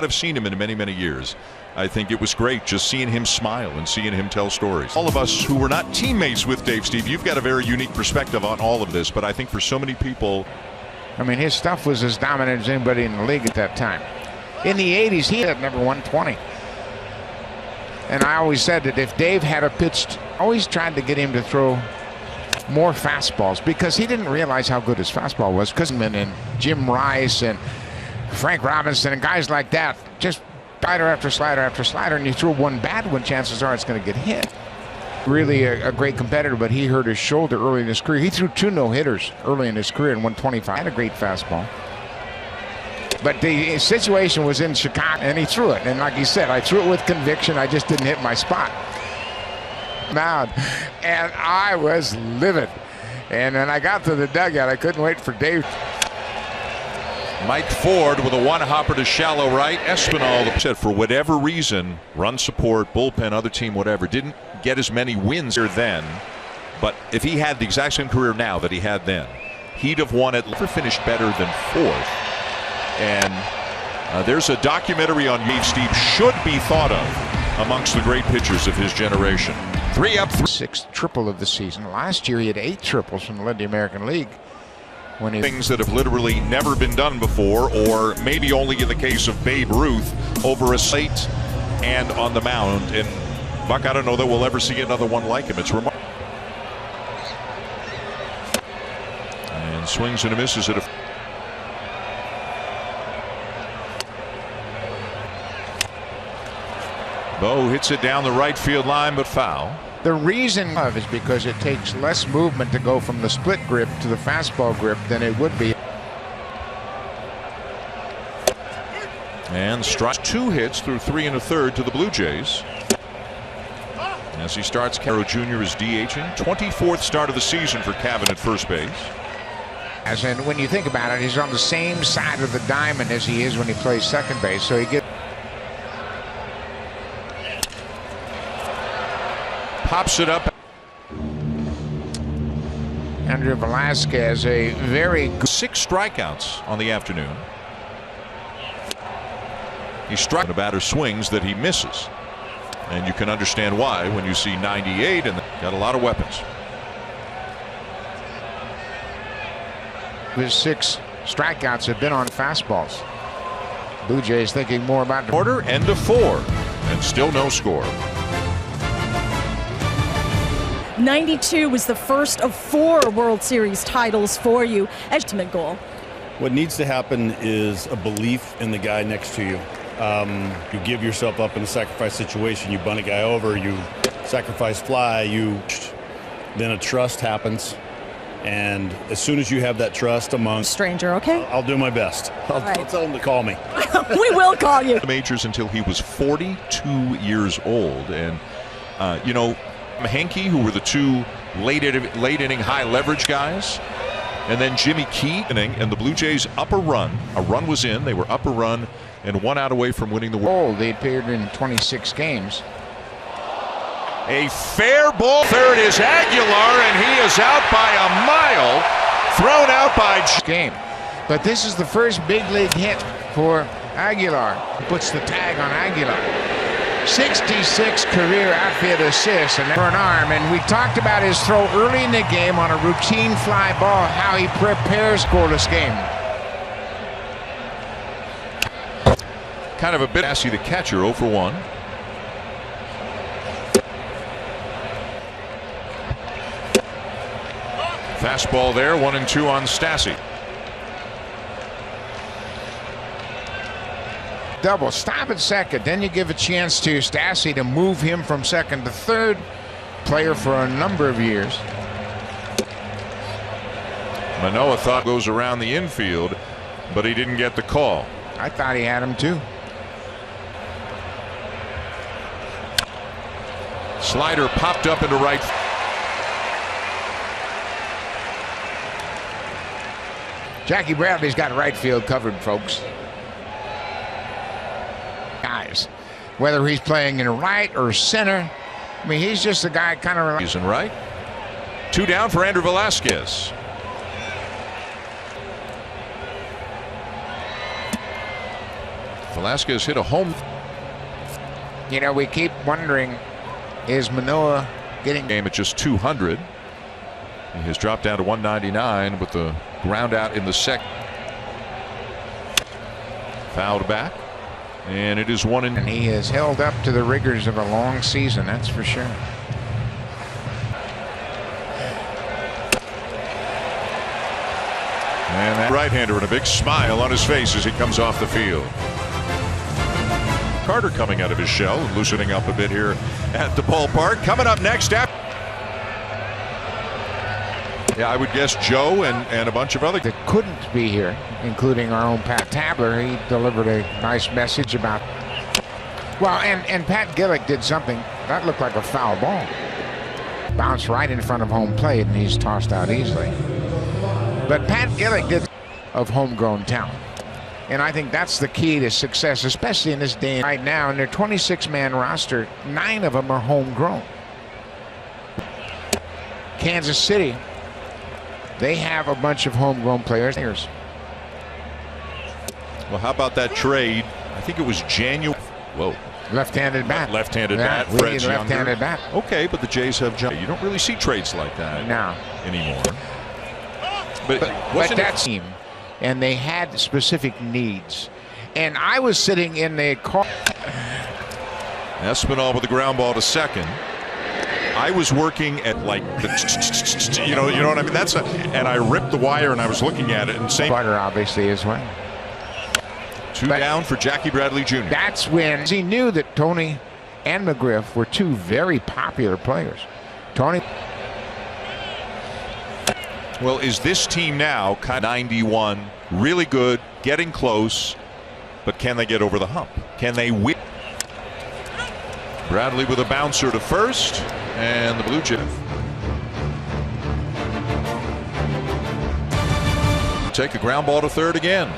I've seen him in many, many years. I think it was great just seeing him smile and seeing him tell stories. All of us who were not teammates with Dave, Steve, you've got a very unique perspective on all of this, but I think for so many people, I mean, his stuff was as dominant as anybody in the league at that time. In the 80s, he had never won 20. And I always said that if Dave had a pitched, always tried to get him to throw more fastballs because he didn't realize how good his fastball was. Because and Jim Rice and Frank Robinson and guys like that, just slider after slider after slider, and you throw one bad one, chances are it's going to get hit. Really a great competitor, but he hurt his shoulder early in his career. He threw 2 no-hitters early in his career and won 25. Had a great fastball. But the situation was in Chicago, and he threw it. And like he said, I threw it with conviction. I just didn't hit my spot. Mound, and I was livid. And when I got to the dugout, I couldn't wait for Dave. Mike Ford with a one-hopper to shallow right. Espinal said for whatever reason, run support, bullpen, other team, whatever, didn't get as many wins then. But if he had the exact same career now that he had then, he'd have won it. Never finished better than 4th. And there's a documentary on Dave, Steve, should be thought of amongst the great pitchers of his generation. 3 up, 6th triple of the season. Last year he had 8 triples from the American League. When things that have literally never been done before, or maybe only in the case of Babe Ruth over a slate and on the mound. And Buck, I don't know that we'll ever see another one like him. It's remarkable. And swings and misses at a. Bo hits it down the right field line, but foul. The reason is because it takes less movement to go from the split grip to the fastball grip than it would be. And strike 2 hits through 3 1/3 to the Blue Jays. As he starts, Caro Jr. is DHing. 24th start of the season for Cavan at first base. And when you think about it, he's on the same side of the diamond as he is when he plays second base. So he gets. Pops it up. Andrew Velasquez, a very good 6 strikeouts on the afternoon. He struck a batter swings that he misses. And you can understand why when you see 98 and got a lot of weapons. His 6 strikeouts have been on fastballs. Blue Jays thinking more about the order, end of 4, and still no score. 92 was the first of 4 World Series titles for you. Ultimate goal. What needs to happen is a belief in the guy next to you. You give yourself up in a sacrifice situation. You bunt a guy over. You sacrifice fly. Then a trust happens. And as soon as you have that trust among stranger, okay? I'll do my best. I'll tell him to call me. We will call you. The majors until he was 42 years old. And, you know, Henke, who were the 2 late inning high leverage guys, and then Jimmy Key, and the Blue Jays up a run. A run was in. They were up a run and 1 out away from winning the World. They appeared in 26 games. A fair ball. Third is Aguilar, and he is out by a mile. Thrown out by game. But this is the first big league hit for Aguilar. Puts the tag on Aguilar. 66 career outfield assists and for an arm. And we talked about his throw early in the game on a routine fly ball, how he prepares scoreless game. Kind of a bit assy, the catcher, 0 for 1. Fastball there, 1-2 on Stassi. Double, stop at second, then you give a chance to Stassi to move him from second to third. Player for a number of years. Manoah thought goes around the infield, but he didn't get the call. I thought he had him too. Slider popped up into right. Jackie Bradley's got right field covered, folks. Guys, whether he's playing in right or center, I mean, he's just a guy kind of. He's in right. 2 down for Andrew Velasquez. Velasquez hit a home. You know, we keep wondering, is Manoah getting Game at just 200. He has dropped down to 199 with the ground out in the second. Fouled back, and it is 1 and he has held up to the rigors of a long season, that's for sure. And that right-hander and a big smile on his face as he comes off the field. Carter coming out of his shell and loosening up a bit here at the ballpark. Coming up next after. Yeah, I would guess Joe and a bunch of other that couldn't be here, including our own Pat Tabler. He delivered a nice message about, well, and Pat Gillick did something that looked like a foul ball. Bounced right in front of home plate, and he's tossed out easily. But Pat Gillick did of homegrown talent. And I think that's the key to success, especially in this day. Right now, in their 26-man roster, 9 of them are homegrown. Kansas City, they have a bunch of homegrown players. Well, how about that trade? I think it was January. Whoa. Left-handed bat. Left-handed bat. Fred's left-handed bat. Okay, but the Jays have jumped. You don't really see trades like that anymore. But that team, and they had specific needs. And I was sitting in the car. Espinal with the ground ball to second. I was working at like the, you know what I mean. And I ripped the wire and I was looking at it and saying. Butter obviously as well. 2 down for Jackie Bradley Jr. That's when he knew that Tony and McGriff were 2 very popular players. Tony. Well, is this team now kind of 91, really good, getting close, but can they get over the hump? Can they win? Bradley with a bouncer to first, and the Blue Jays take the ground ball to third again.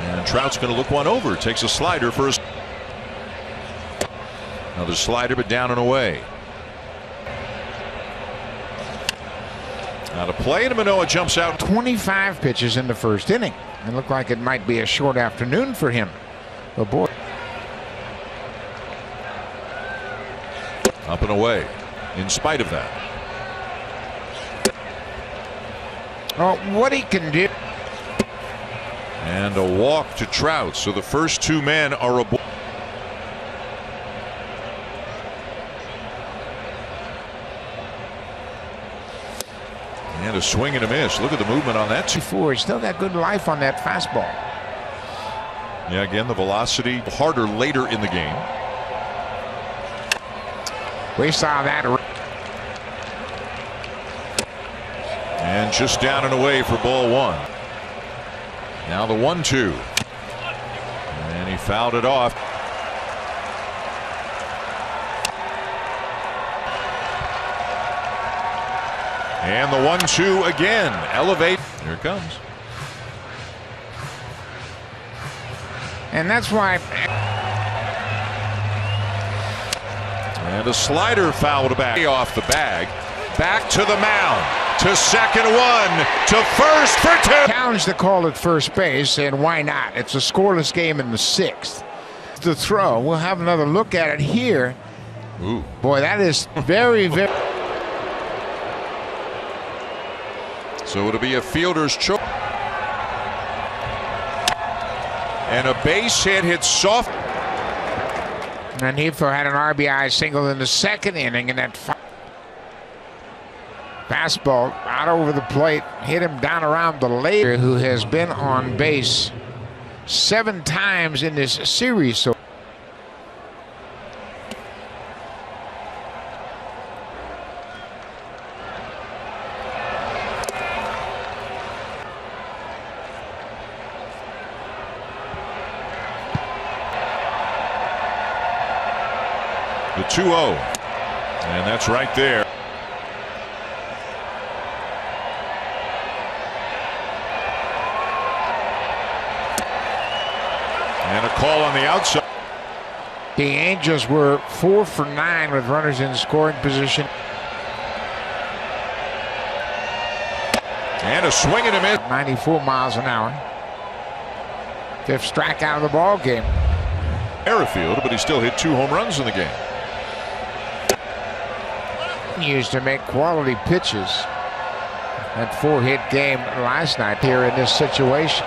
And Trout's going to look one over. Takes a slider for his. Another slider, but down and away. Now to play, and Manoah jumps out. 25 pitches in the first inning. It looked like it might be a short afternoon for him. But boy. Up and away, in spite of that. Oh, what he can do. And a walk to Trout. So the first 2 men are aboard. And a swing and a miss. Look at the movement on that. He's still got good life on that fastball. Yeah, again, the velocity harder later in the game. We saw that. And just down and away for ball 1. Now the 1-2. And he fouled it off. And the 1-2 again. Elevate. Here it comes. And that's why. And a slider fouled back off the bag. Back to the mound. To second 1. To first for 2. Challenge the call at first base, and why not? It's a scoreless game in the 6th. The throw. We'll have another look at it here. Ooh. Boy, that is very, very. So it'll be a fielder's choice. And a base hit soft. And he had an RBI single in the 2nd inning, and that fastball out over the plate hit him down around the leg. Who has been on base 7 times in this series. So the 2-0. And that's right there. And a call on the outside. the Angels were 4 for 9 with runners in scoring position. And a swing and a miss. 94 miles an hour. Fifth strikeout of the ball game. Merrifield, but he still hit 2 home runs in the game. Used to make quality pitches. That 4-hit game last night here in this situation.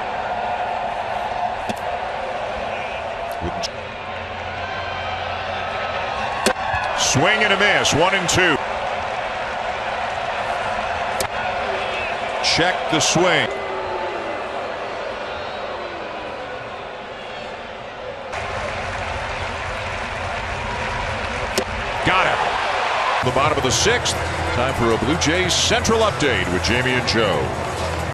Swing and a miss, 1-2. Check the swing. Got it. The bottom of the 6th. Time for a Blue Jays Central update with Jamie and Joe.